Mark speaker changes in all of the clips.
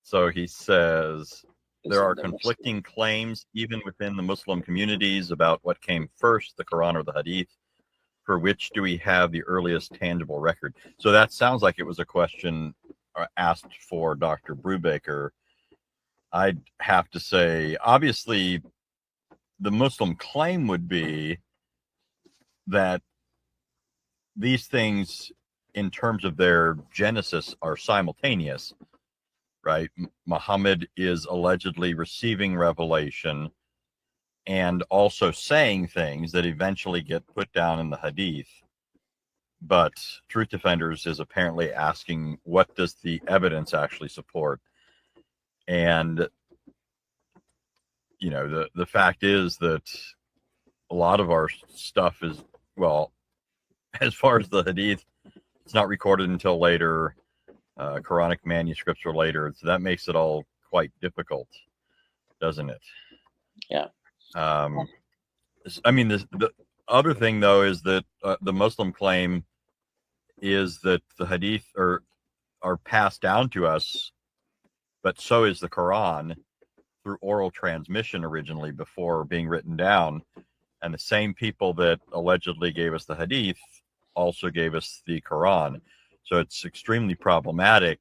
Speaker 1: So he says there are
Speaker 2: the
Speaker 1: conflicting claims even within the Muslim communities about what came first, the Quran or the Hadith. For which do we have the earliest tangible record? So that sounds like it was a question asked for Dr. Brubaker. I'd have to say, obviously, the Muslim claim would be that these things, in terms of their genesis, are simultaneous, right? Muhammad is allegedly receiving revelation and also saying things that eventually get put down in the Hadith. But Truth Defenders is apparently asking, what does the evidence actually support? And, you know, the fact is that a lot of our stuff is, well, as far as the Hadith, it's not recorded until later. Quranic manuscripts are later. So that makes it all quite difficult, doesn't it?
Speaker 2: Yeah.
Speaker 1: I mean, the other thing, though, is that the Muslim claim is that the Hadith are passed down to us, but so is the Quran through oral transmission originally before being written down. And the same people that allegedly gave us the Hadith also gave us the Quran. So it's extremely problematic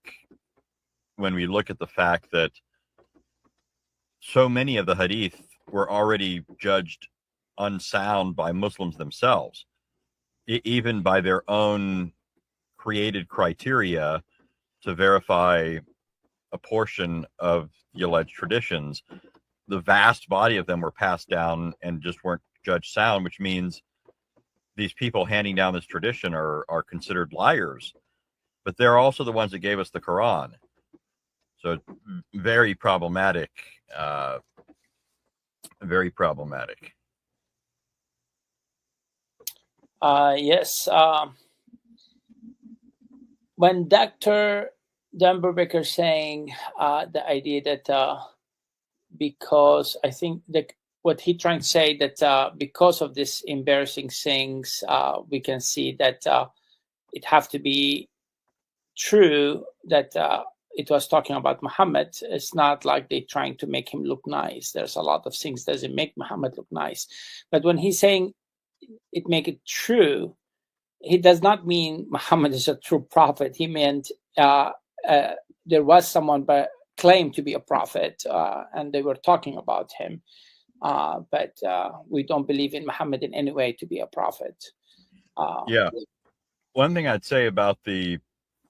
Speaker 1: when we look at the fact that so many of the Hadith were already judged unsound by Muslims themselves, even by their own created criteria to verify a portion of the alleged traditions. The vast body of them were passed down and just weren't judged sound, which means these people handing down this tradition are considered liars. But they're also the ones that gave us the Quran. So very problematic. Very problematic.
Speaker 2: Yes. When Dr. Dan Brubaker saying the idea that because I think that what he trying to say that because of this embarrassing things, we can see that it have to be true that it was talking about Muhammad. It's not like they trying to make him look nice. There's a lot of things doesn't make Muhammad look nice, but when he's saying it make it true, he does not mean Muhammad is a true prophet. He meant there was someone but claimed to be a prophet, and they were talking about him. But we don't believe in Muhammad in any way to be a prophet.
Speaker 1: Yeah. One thing I'd say about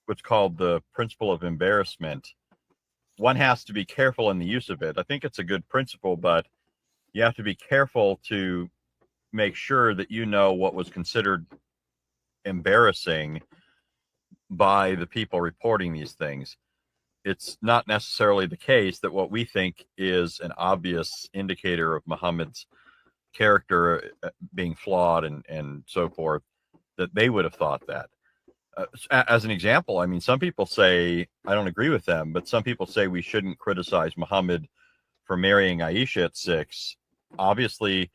Speaker 1: what's called the principle of embarrassment, one has to be careful in the use of it. I think it's a good principle, but you have to be careful to make sure that you know what was considered embarrassing by the people reporting these things. It's not necessarily the case that what we think is an obvious indicator of Muhammad's character being flawed and so forth, that they would have thought that. As an example, I mean, some people say, I don't agree with them, but some people say we shouldn't criticize Muhammad for marrying Aisha at 6. Obviously,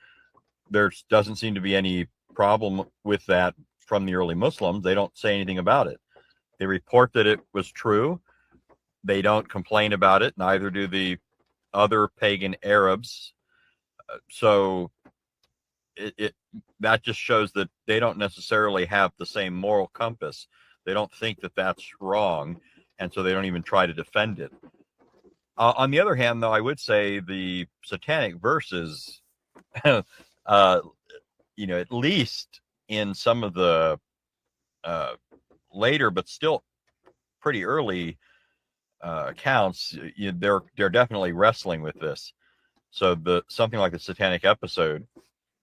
Speaker 1: there doesn't seem to be any problem with that from the early Muslims. They don't say anything about it. They report that it was true. They don't complain about it. Neither do the other pagan Arabs. So that just shows that they don't necessarily have the same moral compass. They don't think that that's wrong, and so they don't even try to defend it. On the other hand, though, I would say the satanic verses, you know, at least in some of the later but still pretty early accounts, they're definitely wrestling with this. So something like the satanic episode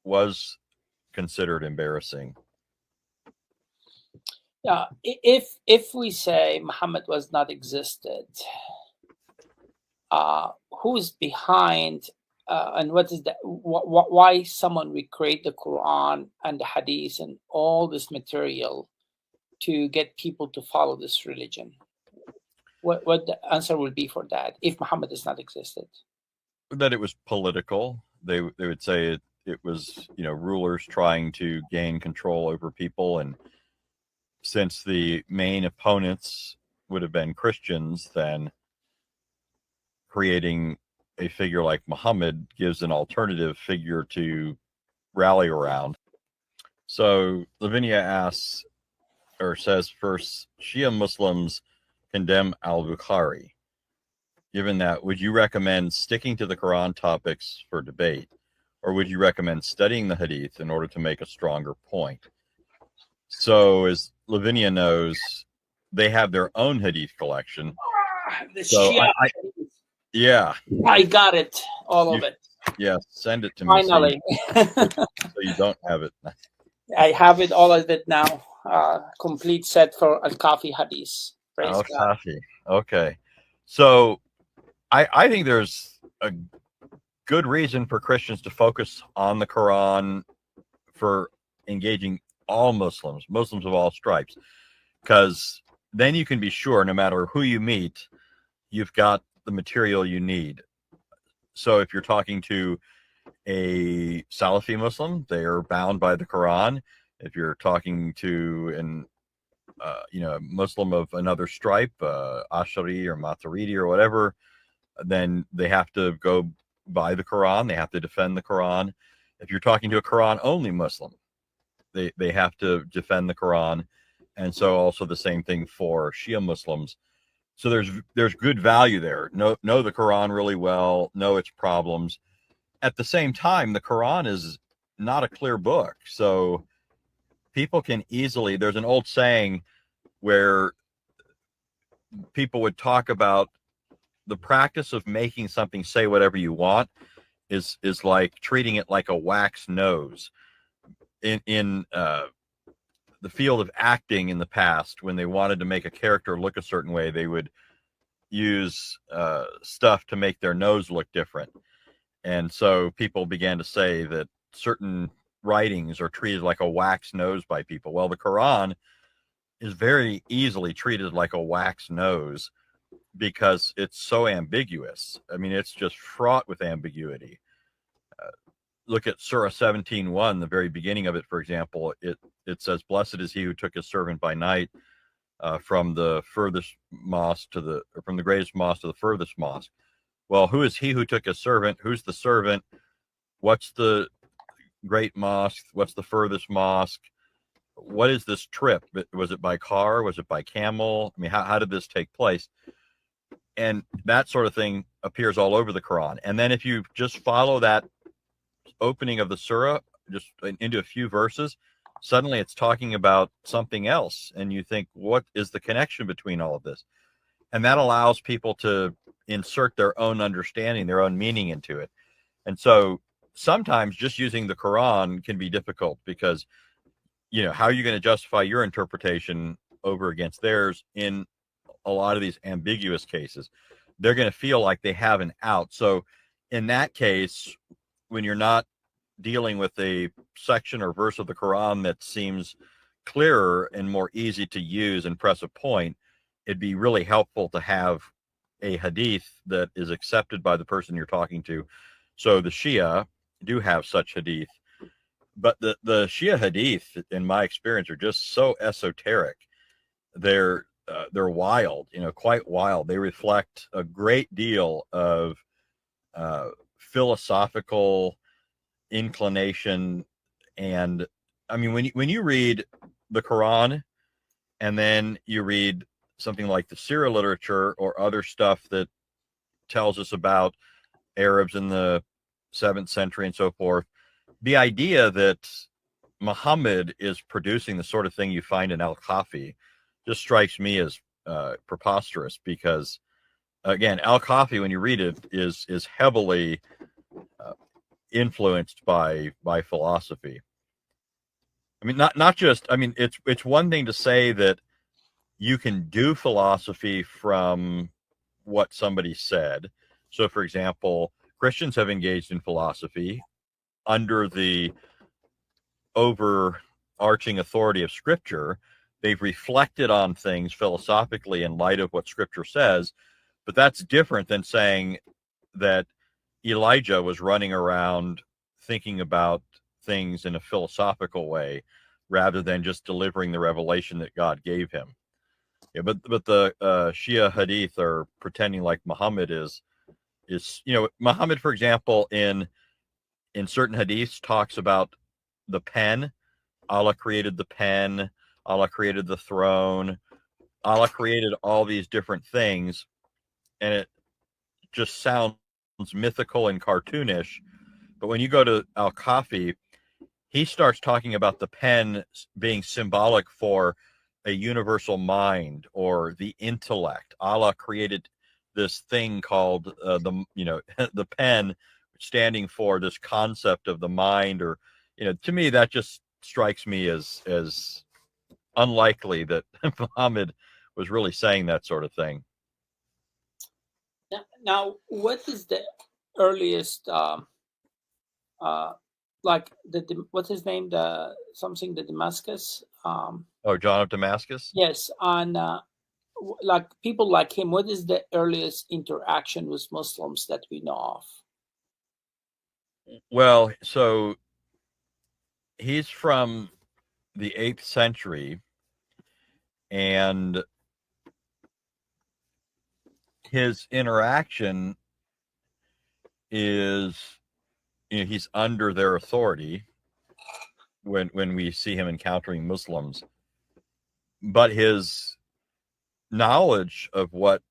Speaker 1: was considered embarrassing.
Speaker 2: Yeah, if we say Muhammad was not existed, who's behind, and what is that? Why someone recreate the Quran and the Hadith and all this material to get people to follow this religion? What the answer will be for that if Muhammad has not existed?
Speaker 1: That it was political. They would say it was, you know, rulers trying to gain control over people, and since the main opponents would have been Christians, then creating a figure like Muhammad gives an alternative figure to rally around. So Lavinia asks, or says first, Shia Muslims condemn al-Bukhari. Given that, would you recommend sticking to the Quran topics for debate, or would you recommend studying the Hadith in order to make a stronger point? So, as Lavinia knows, they have their own Hadith collection.
Speaker 2: The
Speaker 1: So,
Speaker 2: Shia.
Speaker 1: yeah,
Speaker 2: I got it, all of it.
Speaker 1: Yeah, send it to me.
Speaker 2: Finally.
Speaker 1: So you don't have it.
Speaker 2: I have it, all of it now. Complete set for Al-Kafi Hadith. Praise God.
Speaker 1: Al-Kafi. Okay. So I think there's a good reason for Christians to focus on the Quran for engaging all Muslims of all stripes, because then you can be sure no matter who you meet, you've got the material you need. So if you're talking to a Salafi Muslim, they are bound by the Quran. If you're talking to a Muslim of another stripe, Ashari or Maturidi or whatever, then they have to go by the Quran. They have to defend the Quran. If you're talking to a Quran only Muslim, they have to defend the Quran. And so also the same thing for Shia Muslims. So there's good value there. Know the Quran really well, know its problems. At the same time, the Quran is not a clear book. So people can easily, there's an old saying where people would talk about the practice of making something say whatever you want is like treating it like a wax nose. In the field of acting in the past, when they wanted to make a character look a certain way, they would use stuff to make their nose look different. And so people began to say that certain writings are treated like a wax nose by people. Well, the Quran is very easily treated like a wax nose because it's so ambiguous. I mean, it's just fraught with ambiguity. Look at Surah 17:1, the very beginning of it, for example. It says, "Blessed is he who took his servant by night from the furthest mosque from the greatest mosque to the furthest mosque." Well, who is he who took his servant? Who's the servant? What's the great mosque? What's the furthest mosque? What is this trip? Was it by car? Was it by camel? I mean, how did this take place? And that sort of thing appears all over the Quran. And then if you just follow that opening of the surah just into a few verses, suddenly it's talking about something else. And you think, what is the connection between all of this? And that allows people to insert their own understanding, their own meaning into it. And so sometimes just using the Quran can be difficult because, how are you going to justify your interpretation over against theirs in a lot of these ambiguous cases? They're going to feel like they have an out. So in that case, when you're not dealing with a section or verse of the Quran that seems clearer and more easy to use and press a point, it'd be really helpful to have a hadith that is accepted by the person you're talking to. So the Shia do have such hadith, but the Shia hadith, in my experience, are just so esoteric. They're wild, quite wild. They reflect a great deal of philosophical inclination. And I mean, when you read the Quran and then you read something like the Sirah literature or other stuff that tells us about Arabs in the 7th century and so forth, the idea that Muhammad is producing the sort of thing you find in Al-Kafi just strikes me as preposterous, because again, Al-Kafi, when you read it, is heavily influenced by philosophy. I mean, not just, I mean, it's one thing to say that you can do philosophy from what somebody said. So, for example, Christians have engaged in philosophy under the overarching authority of Scripture. They've reflected on things philosophically in light of what Scripture says, but that's different than saying that Elijah was running around thinking about things in a philosophical way rather than just delivering the revelation that God gave him. Yeah, but the Shia Hadith are pretending like Muhammad is is, you know, Muhammad, for example, in certain hadiths talks about the pen. Allah created the pen. Allah created the throne. Allah created all these different things, and it just sounds mythical and cartoonish. But when you go to Al-Kafi, he starts talking about the pen being symbolic for a universal mind or the intellect. Allah created this thing called the pen, standing for this concept of the mind. Or, to me, that just strikes me as unlikely that Muhammad was really saying that sort of thing.
Speaker 2: Now, what is the earliest like what's his name, the Damascus,
Speaker 1: John of Damascus?
Speaker 2: yes, on like people like him, what is the earliest interaction with Muslims that we know of?
Speaker 1: Well, so he's from the 8th century, and his interaction is, he's under their authority when we see him encountering Muslims, but his knowledge of what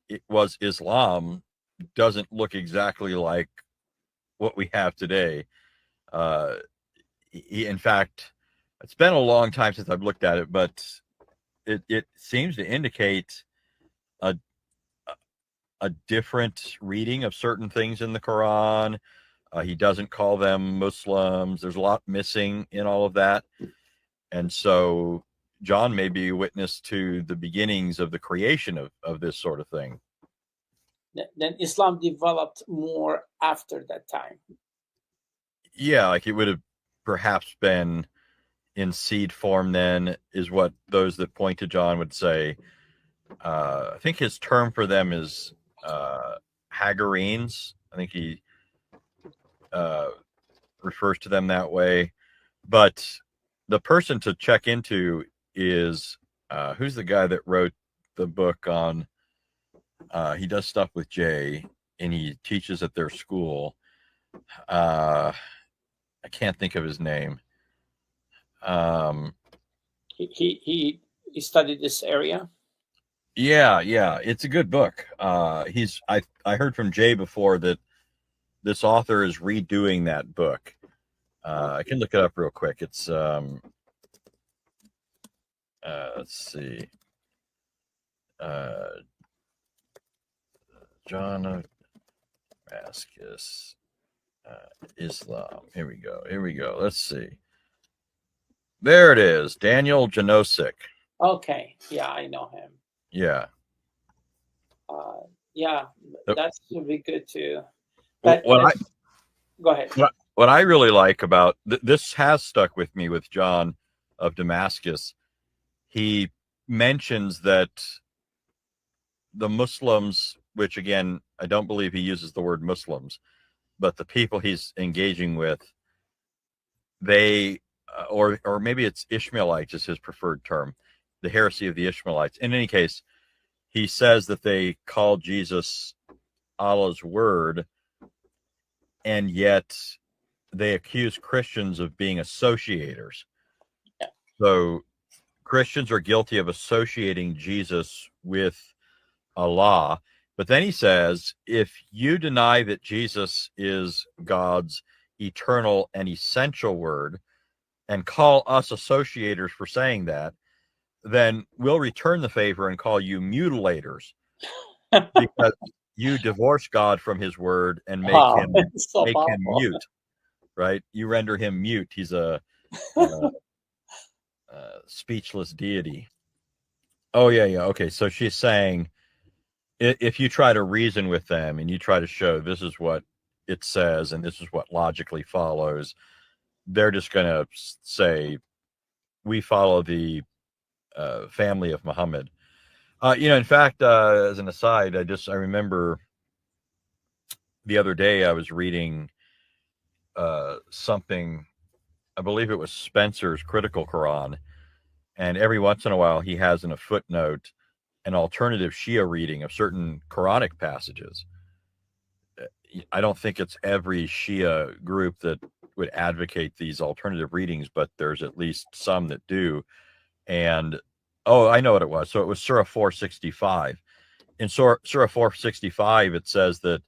Speaker 1: it was Islam doesn't look exactly like what we have today. In fact, it's been a long time since I've looked at it, but it seems to indicate a different reading of certain things in the Quran. He doesn't call them Muslims. There's a lot missing in all of that. And so John may be a witness to the beginnings of the creation of this sort of thing.
Speaker 2: Then Islam developed more after that time.
Speaker 1: Yeah, like it would have perhaps been in seed form then, is what those that point to John would say. I think his term for them is Hagarenes. I think he refers to them that way. But the person to check into is who's the guy that wrote the book on he does stuff with Jay, and he teaches at their school. I can't think of his name.
Speaker 2: He studied this area.
Speaker 1: Yeah, it's a good book. I heard from Jay before that this author is redoing that book. I can look it up real quick. It's let's see. John of Damascus, Islam. Here we go. Let's see. There it is. Daniel Janosik.
Speaker 2: Okay. Yeah, I know him.
Speaker 1: Yeah.
Speaker 2: Yeah, that should be good too.
Speaker 1: Go
Speaker 2: ahead.
Speaker 1: What I really like about this has stuck with me with John of Damascus. He mentions that the Muslims, which again, I don't believe he uses the word Muslims, but the people he's engaging with, they, or maybe it's Ishmaelites is his preferred term, the heresy of the Ishmaelites. In any case, he says that they call Jesus Allah's word, and yet they accuse Christians of being associators.
Speaker 2: Yeah.
Speaker 1: So Christians are guilty of associating Jesus with Allah. But then he says, if you deny that Jesus is God's eternal and essential word and call us associators for saying that, then we'll return the favor and call you mutilators because you divorce God from his word and make him mute, right? You render him mute. He's a speechless deity. Oh, yeah. Okay. So she's saying, if you try to reason with them and you try to show this is what it says and this is what logically follows, they're just going to say, we follow the family of Muhammad. In fact, as an aside, I remember the other day I was reading something, I believe it was Spencer's Critical Quran, and every once in a while he has in a footnote an alternative Shia reading of certain Quranic passages. I don't think it's every Shia group that would advocate these alternative readings, but there's at least some that do. And oh, I know what it was. So it was Surah 465. In Surah 465, it says that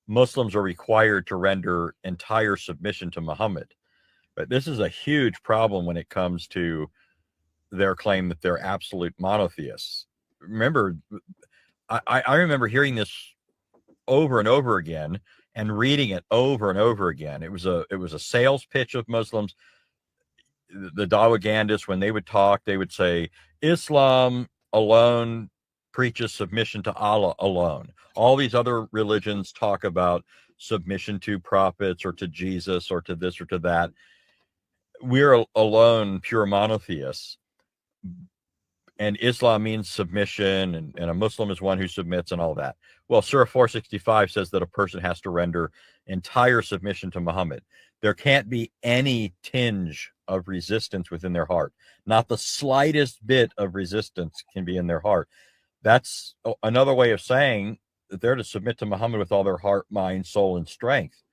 Speaker 1: Muslims are required to render entire submission to Muhammad. But this is a huge problem when it comes to their claim that they're absolute monotheists. Remember, I remember hearing this over and over again and reading it over and over again. It was a sales pitch of Muslims. The Dawagandists, when they would talk, they would say Islam alone preaches submission to Allah alone. All these other religions talk about submission to prophets or to Jesus or to this or to that. We're alone pure monotheists. And Islam means submission, and a Muslim is one who submits and all that. Well, Surah 465 says that a person has to render entire submission to Muhammad. There can't be any tinge of resistance within their heart. Not the slightest bit of resistance can be in their heart. That's another way of saying that they're to submit to Muhammad with all their heart, mind, soul, and strength.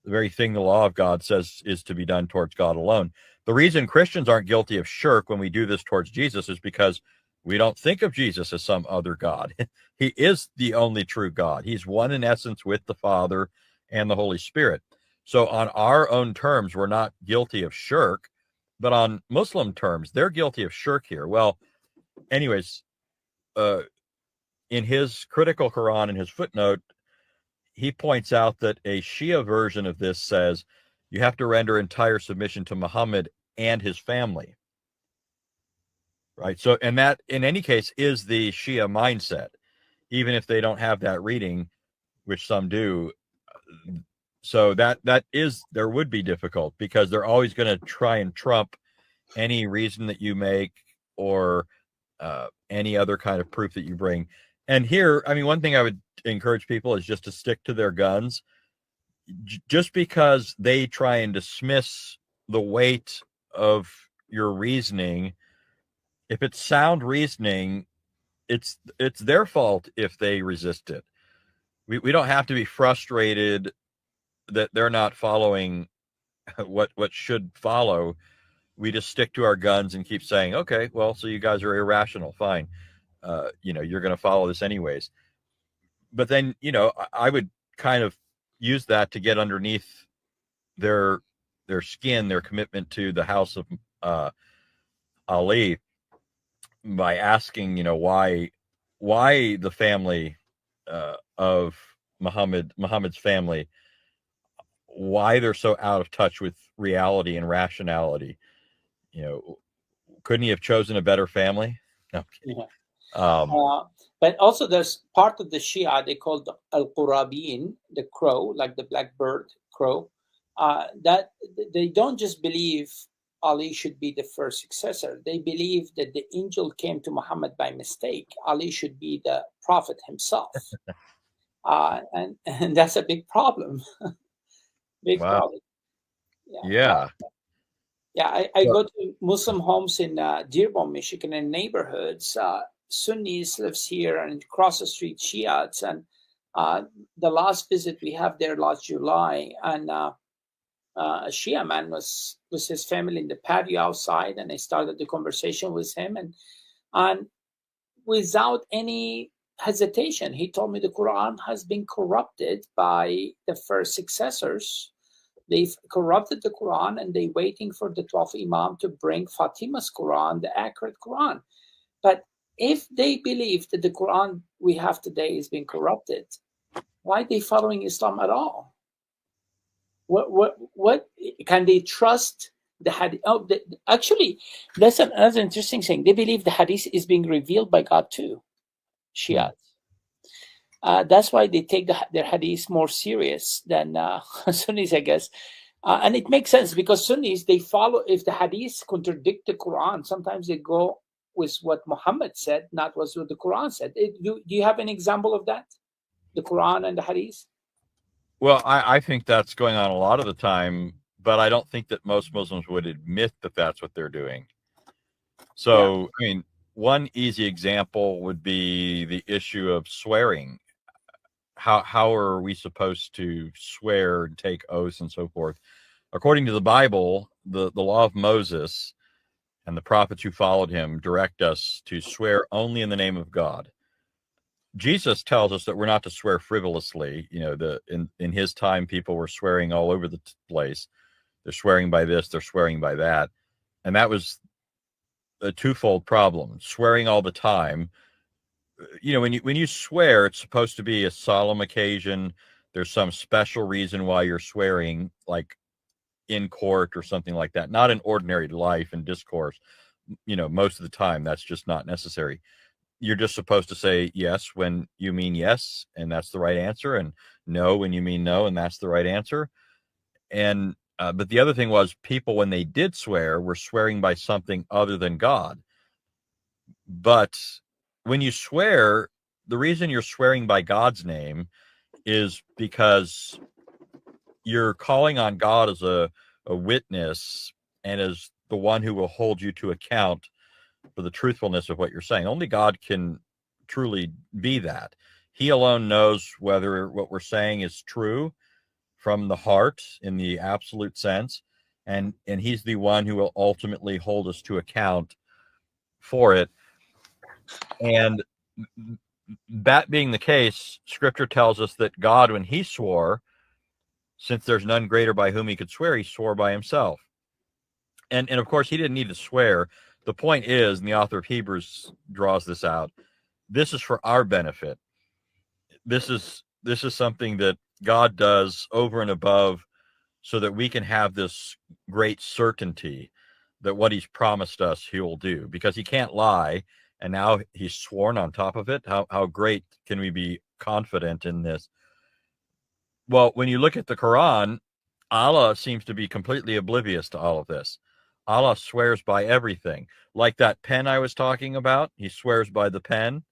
Speaker 1: The very thing the law of God says is to be done towards God alone. The reason Christians aren't guilty of shirk when we do this towards Jesus is because we don't think of Jesus as some other God. He is the only true God. He's one in essence with the Father and the Holy Spirit. So on our own terms, we're not guilty of shirk, but on Muslim terms, they're guilty of shirk here. Well, anyways, in his critical Quran, in his footnote, he points out that a Shia version of this says you have to render entire submission to Muhammad and his family. Right. So, and that in any case is the Shia mindset, even if they don't have that reading, which some do. So that is, there would be difficult because they're always going to try and trump any reason that you make or any other kind of proof that you bring. And here, I mean, one thing I would encourage people is just to stick to their guns. Just because they try and dismiss the weight of your reasoning, if it's sound reasoning, it's their fault if they resist it. We don't have to be frustrated that they're not following what should follow. We just stick to our guns and keep saying, okay, well, so you guys are irrational, fine. You're going to follow this anyways. But then, I would kind of use that to get underneath their skin, their commitment to the house of Ali, by asking, why the family of Muhammad's family, why they're so out of touch with reality and rationality. Couldn't he have chosen a better family? No, I'm kidding.
Speaker 2: Yeah. But also there's part of the Shia, they call the Al-Qurabin, the crow, like the blackbird crow, that they don't just believe Ali should be the first successor. They believe that the angel came to Muhammad by mistake. Ali should be the prophet himself. And that's a big problem. Big
Speaker 1: Wow.
Speaker 2: problem.
Speaker 1: Yeah.
Speaker 2: I go to Muslim homes in Dearborn, Michigan, and neighborhoods. Sunnis lives here, and across the street, Shiites. And the last visit we have there last July, and a Shia man was his family in the patio outside, and I started the conversation with him, and without any hesitation, he told me the Quran has been corrupted by the first successors. They've corrupted the Quran, and they're waiting for the 12th Imam to bring Fatima's Quran, the accurate Quran. But if they believe that the Quran we have today is being corrupted, why are they following Islam at all? What can they trust the hadith? Actually, that's another interesting thing. They believe the hadith is being revealed by God too, Shias. That's why they take their hadith more serious than Sunnis, I guess. And it makes sense because Sunnis, they follow, if the hadith contradict the Quran, sometimes they go with what Muhammad said, not what the Quran said. Do you have an example of that? The Quran and the hadith?
Speaker 1: Well, I think that's going on a lot of the time, but I don't think that most Muslims would admit that that's what they're doing. So, yeah. I mean, one easy example would be the issue of swearing. how are we supposed to swear and take oaths and so forth? According to the Bible, the law of Moses and the prophets who followed him direct us to swear only in the name of God. Jesus tells us that we're not to swear frivolously. In his time, people were swearing all over the place. They're swearing by this, they're swearing by that. And that was a twofold problem. Swearing all the time. When you swear, it's supposed to be a solemn occasion. There's some special reason why you're swearing, like in court or something like that, not in ordinary life and discourse. Most of the time that's just not necessary. You're just supposed to say yes when you mean yes, and that's the right answer, and no when you mean no, and that's the right answer. And but the other thing was, people, when they did swear, were swearing by something other than God. But when you swear, the reason you're swearing by God's name is because you're calling on God as a witness and as the one who will hold you to account for the truthfulness of what you're saying. Only God can truly be that. He alone knows whether what we're saying is true from the heart in the absolute sense, and he's the one who will ultimately hold us to account for it. And that being the case, Scripture tells us that God, when he swore, since there's none greater by whom he could swear, he swore by himself. And of course, he didn't need to swear. The point is, and the author of Hebrews draws this out, this is for our benefit. This is something that God does over and above so that we can have this great certainty that what he's promised us he will do, because he can't lie, and now he's sworn on top of it. How great can we be confident in this? Well, when you look at the Quran, Allah seems to be completely oblivious to all of this. Allah swears by everything. Like that pen I was talking about, he swears by the pen.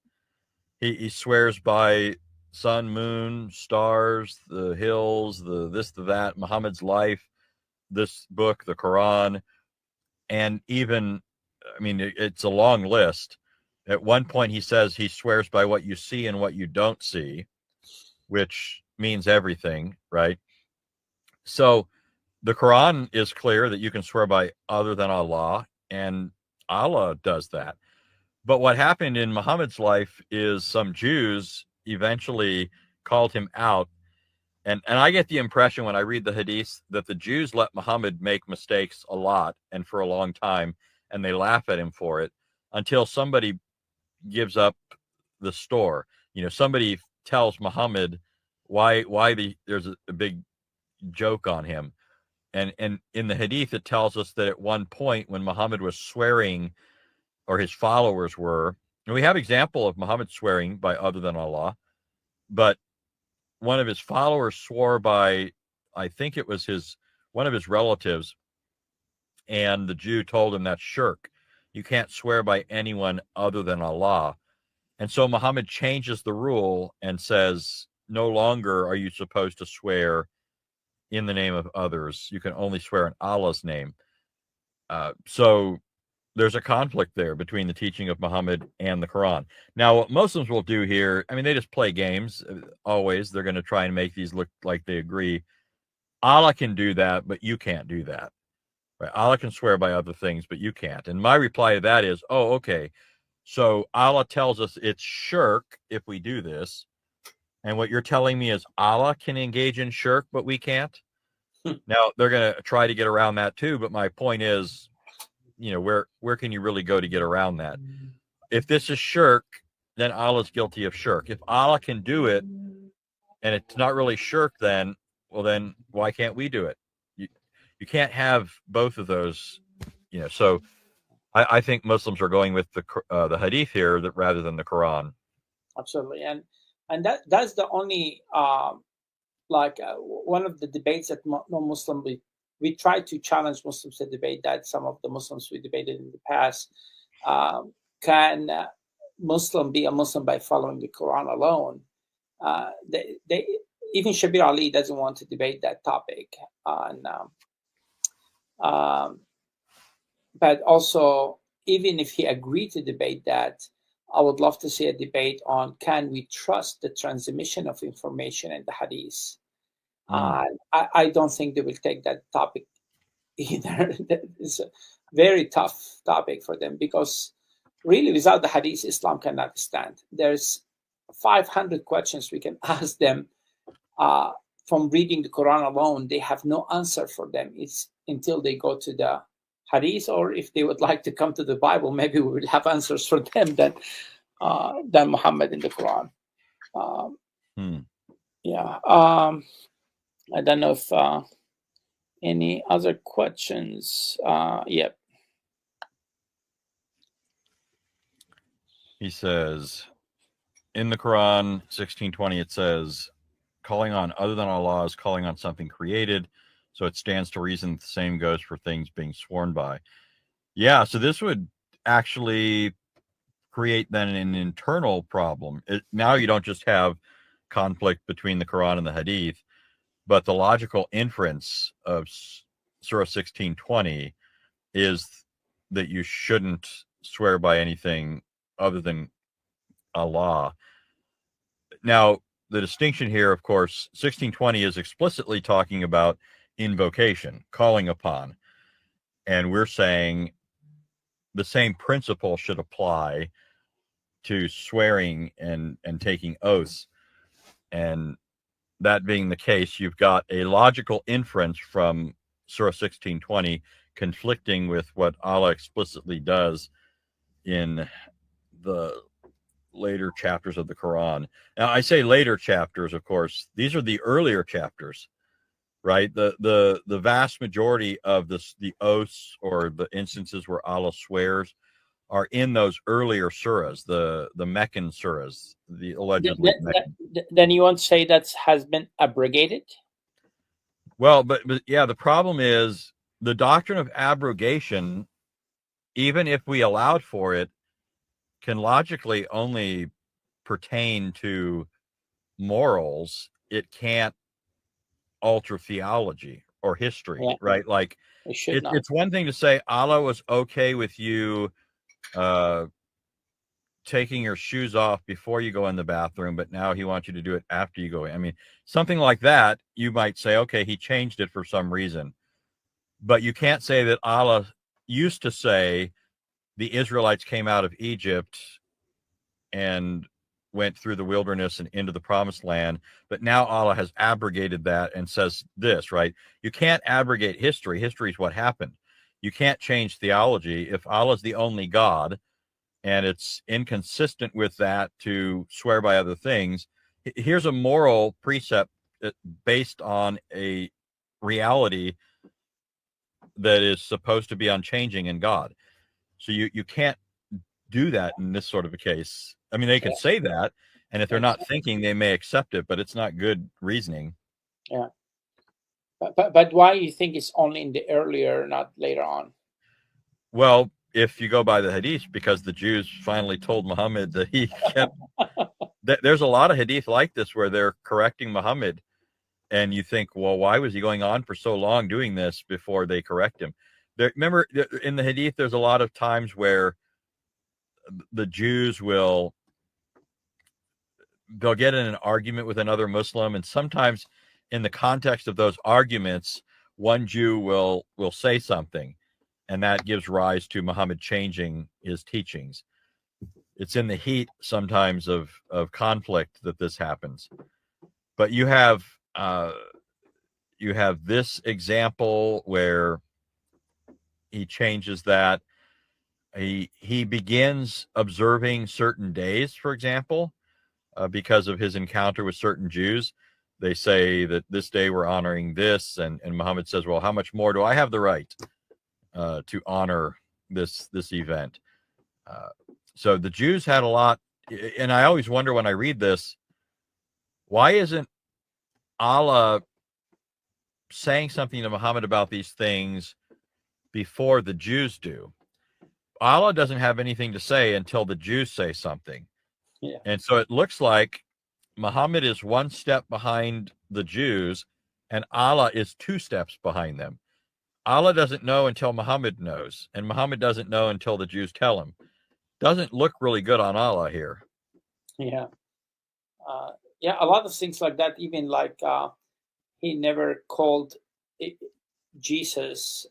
Speaker 1: He swears by sun, moon, stars, the hills, the this, the that, Muhammad's life, this book, the Quran, and even, it's a long list. At one point, he says he swears by what you see and what you don't see, which means everything, right? So the Quran is clear that you can swear by other than Allah, and Allah does that. But what happened in Muhammad's life is some Jews eventually called him out. And I get the impression when I read the hadith that the Jews let Muhammad make mistakes a lot and for a long time, and they laugh at him for it until somebody gives up the store. Somebody tells Muhammad why there's a big joke on him. And in the hadith, it tells us that at one point when Muhammad was swearing, or his followers were, and we have example of Muhammad swearing by other than Allah, but one of his followers swore by, I think it was one of his relatives, and the Jew told him that's shirk. You can't swear by anyone other than Allah. And so Muhammad changes the rule and says, no longer are you supposed to swear in the name of others. You can only swear in Allah's name. So there's a conflict there between the teaching of Muhammad and the Quran. Now, what Muslims will do here, they just play games. Always, they're going to try and make these look like they agree. Allah can do that, but you can't do that. Right? Allah can swear by other things, but you can't. And my reply to that is, oh, okay. So Allah tells us it's shirk if we do this. And what you're telling me is Allah can engage in shirk, but we can't? Now, they're going to try to get around that too. But my point is, where can you really go to get around that? If this is shirk, then Allah's guilty of shirk. If Allah can do it and it's not really shirk, then why can't we do it? You can't have both of those, So I think Muslims are going with the hadith here rather than the Quran.
Speaker 2: Absolutely, and that's the only one of the debates that non-Muslim we try to challenge Muslims to debate that. Some of the Muslims we debated in the past, can Muslim be a Muslim by following the Quran alone? They even Shabir Ali doesn't want to debate that topic. But also, even if he agreed to debate that, I would love to see a debate on, can we trust the transmission of information in the hadith? I don't think they will take that topic either. It's a very tough topic for them, because really, without the hadith, Islam cannot stand. There's 500 questions we can ask them from reading the Quran alone. They have no answer for them. It's until they go to the hadith, or if they would like to come to the Bible, maybe we will have answers for them than Muhammad in the Quran. Yeah. I don't know if any other questions. Yep.
Speaker 1: He says, in the Quran 16:20, it says, calling on other than Allah is calling on something created, so it stands to reason the same goes for things being sworn by. Yeah, so this would actually create then an internal problem. Now you don't just have conflict between the Quran and the Hadith, but the logical inference of Surah 16:20 is that you shouldn't swear by anything other than Allah. Now, the distinction here, of course, 16:20 is explicitly talking about invocation, calling upon. And we're saying the same principle should apply to swearing and taking oaths. And that being the case, you've got a logical inference from Surah 16:20 conflicting with what Allah explicitly does in the later chapters of the Quran. Now, I say later chapters, of course. These are the earlier chapters, right? The vast majority of the oaths or the instances where Allah swears are in those earlier surahs, the Meccan surahs, the allegedly Meccan.
Speaker 2: Then you won't say that has been abrogated?
Speaker 1: Well, but yeah, the problem is the doctrine of abrogation, even if we allowed for it, can logically only pertain to morals. It can't alter theology or history, right? Like, it's one thing to say Allah was okay with you taking your shoes off before you go in the bathroom, but now he wants you to do it after you go in. I mean, something like that, you might say, okay, he changed it for some reason. But you can't say that Allah used to say the Israelites came out of Egypt and went through the wilderness and into the promised land, but now Allah has abrogated that and says this, right? You can't abrogate history. History is what happened. You can't change theology. If Allah is the only God and it's inconsistent with that to swear by other things, here's a moral precept based on a reality that is supposed to be unchanging in God. So you can't do that in this sort of a case. I mean, they can say that, and if they're not thinking, they may accept it, but it's not good reasoning.
Speaker 2: Yeah. But why you think it's only in the earlier, not later on?
Speaker 1: Well, if you go by the hadith, because the Jews finally told Muhammad that he kept... There's a lot of hadith like this where they're correcting Muhammad, and you think, well, why was he going on for so long doing this before they correct him? Remember, in the hadith, there's a lot of times where the Jews they'll get in an argument with another Muslim, and sometimes in the context of those arguments, one Jew will say something, and that gives rise to Muhammad changing his teachings. It's in the heat sometimes of conflict that this happens. But you have this example where he changes that. He begins observing certain days, for example, because of his encounter with certain Jews. They say that this day we're honoring this, and Muhammad says, well, how much more do I have the right to honor this event? So the Jews had a lot, and I always wonder when I read this, why isn't Allah saying something to Muhammad about these things before the Jews do? Allah doesn't have anything to say until the Jews say something.
Speaker 2: Yeah.
Speaker 1: And so it looks like Muhammad is one step behind the Jews, and Allah is two steps behind them. Allah doesn't know until Muhammad knows, and Muhammad doesn't know until the Jews tell him. Doesn't look really good on Allah here.
Speaker 2: Yeah. Yeah, a lot of things like that, even like he never called Jesus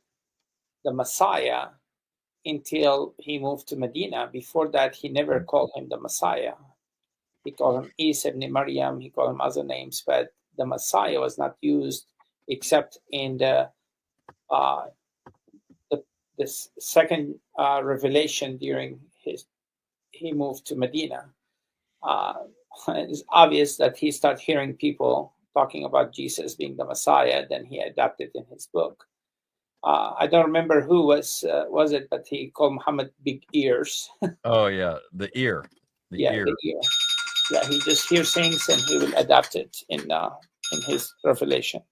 Speaker 2: the Messiah until he moved to Medina. Before that, he never called him the Messiah. He called him Isa ibn Maryam, he called him other names, but the Messiah was not used except in the this second revelation during he moved to Medina. It's obvious that he started hearing people talking about Jesus being the Messiah. Then he adapted in his book. I don't remember who was it, but he called Muhammad big ears.
Speaker 1: Oh yeah, the ear.
Speaker 2: The ear. Yeah, he just hears things and he will adapt it in his revelation.